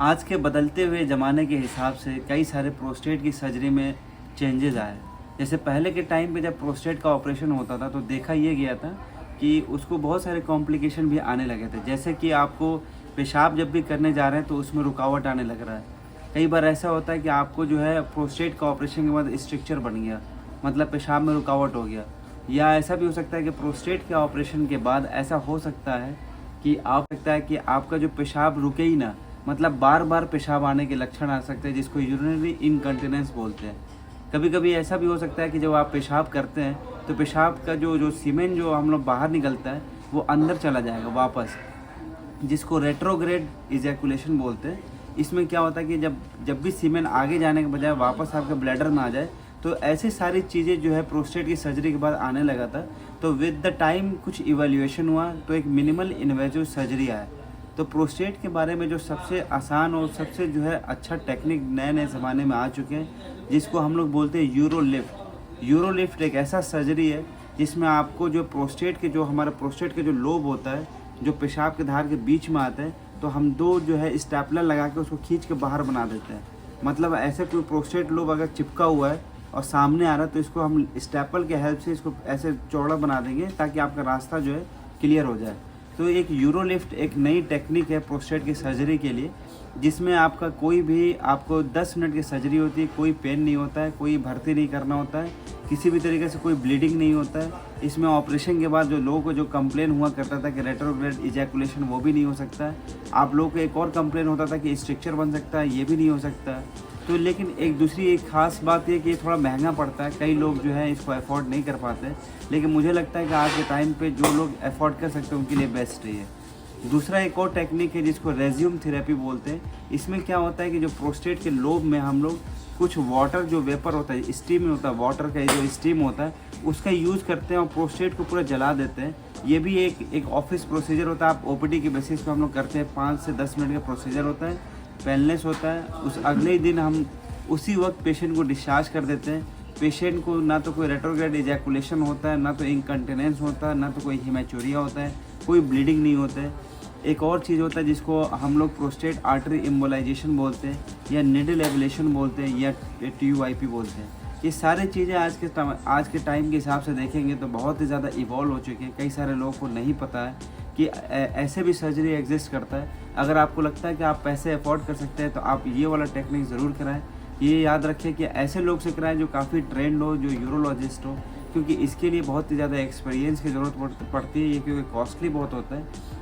आज के बदलते हुए ज़माने के हिसाब से कई सारे प्रोस्टेट की सर्जरी में चेंजेस आए। जैसे पहले के टाइम पे जब प्रोस्टेट का ऑपरेशन होता था तो देखा ये गया था कि उसको बहुत सारे कॉम्प्लिकेशन भी आने लगे थे। जैसे कि आपको पेशाब जब भी करने जा रहे हैं तो उसमें रुकावट आने लग रहा है। कई बार ऐसा होता है कि आपको जो है प्रोस्टेट का ऑपरेशन के बाद स्ट्रक्चर बन गया, मतलब पेशाब में रुकावट हो गया। या ऐसा भी हो सकता है कि प्रोस्टेट के ऑपरेशन के बाद ऐसा हो सकता है कि आपका जो पेशाब रुके ही ना, मतलब बार बार पेशाब आने के लक्षण आ सकते हैं, जिसको यूरिनरी इनकंटिनेंस बोलते हैं। कभी कभी ऐसा भी हो सकता है कि जब आप पेशाब करते हैं तो पेशाब का जो सीमेंट जो हम लोग बाहर निकलता है वो अंदर चला जाएगा वापस, जिसको रेट्रोग्रेड इजैकुलेशन बोलते हैं। इसमें क्या होता है कि जब जब भी सीमेंट आगे जाने के बजाय वापस आपके ब्लैडर में आ जाए, तो ऐसी सारी चीज़ें जो है प्रोस्टेट की सर्जरी के बाद आने लगा था। तो विद द टाइम कुछ इवैल्यूएशन हुआ तो एक मिनिमल इन्वेजिव सर्जरी आया। तो प्रोस्टेट के बारे में जो सबसे आसान और सबसे जो है अच्छा टेक्निक नए नए ज़माने में आ चुके हैं, जिसको हम लोग बोलते हैं यूरोलिफ्ट। यूरोलिफ्ट एक ऐसा सर्जरी है जिसमें आपको जो हमारा प्रोस्टेट के जो लोब होता है, जो पेशाब के धार के बीच में आता है, तो हम दो जो है स्टेपलर लगा के उसको खींच के बाहर बना देते हैं। मतलब ऐसे कोई प्रोस्टेट लोब अगर चिपका हुआ है और सामने आ रहा है तो इसको हम स्टेपल के हेल्प से इसको ऐसे चौड़ा बना देंगे ताकि आपका रास्ता जो है क्लियर हो जाए। तो एक यूरोलिफ्ट एक नई टेक्निक है प्रोस्टेट की सर्जरी के लिए, जिसमें आपको 10 मिनट की सर्जरी होती है। कोई पेन नहीं होता है, कोई भर्ती नहीं करना होता है, किसी भी तरीके से कोई ब्लीडिंग नहीं होता है। इसमें ऑपरेशन के बाद जो लोगों को जो कंप्लेन हुआ करता था कि रेट्रोग्रेड इजैकुलेशन, वो भी नहीं हो सकता है। आप लोगों को एक और कंप्लेन होता था कि स्ट्रक्चर बन सकता है, ये भी नहीं हो सकता है। तो लेकिन एक ख़ास बात ये कि ये थोड़ा महंगा पड़ता है, कई लोग जो है इसको अफोर्ड नहीं कर पाते। लेकिन मुझे लगता है कि आज के टाइम पे जो लोग अफोर्ड कर सकते हैं उनके लिए बेस्ट है ये। दूसरा एक और टेक्निक है जिसको रेज्यूम थेरेपी बोलते हैं। इसमें क्या होता है कि जो प्रोस्टेट के लोब में हम लोग कुछ वाटर जो वेपर होता है, स्टीम होता है, वाटर का जो स्टीम होता है उसका यूज़ करते हैं और प्रोस्टेट को पूरा जला देते हैं। ये भी एक ऑफिस प्रोसीजर होता है। आप ओपीडी के बेसिस पे हम लोग करते हैं। 5 से 10 मिनट का प्रोसीजर होता है, पेनलेस होता है। उस अगले ही दिन हम उसी वक्त पेशेंट को डिस्चार्ज कर देते हैं। पेशेंट को ना तो कोई रेट्रोग्रेड इजैकुलेशन होता है, ना तो इनकंटिनेंस होता है, ना तो कोई हेमेचूरिया होता है, कोई ब्लीडिंग नहीं होता है। एक और चीज़ होता है जिसको हम लोग प्रोस्टेट आर्टरी एम्बोलाइजेशन बोलते हैं, या निडल एब्लेशन बोलते हैं, या TUIP बोलते हैं। ये सारी चीज़ें आज के टाइम के हिसाब से देखेंगे तो बहुत ही ज़्यादा इवॉल्व हो चुकी है। कई सारे लोगों को नहीं पता है कि ऐसे भी सर्जरी एग्जिस्ट करता है। अगर आपको लगता है कि आप पैसे अफोर्ड कर सकते हैं तो आप ये वाला टेक्निक ज़रूर कराएं। ये याद रखें कि ऐसे लोग से कराएं जो काफ़ी ट्रेंड हो, जो यूरोलॉजिस्ट हो, क्योंकि इसके लिए बहुत ही ज़्यादा एक्सपीरियंस की ज़रूरत पड़ती है। ये क्योंकि कॉस्टली बहुत होता है।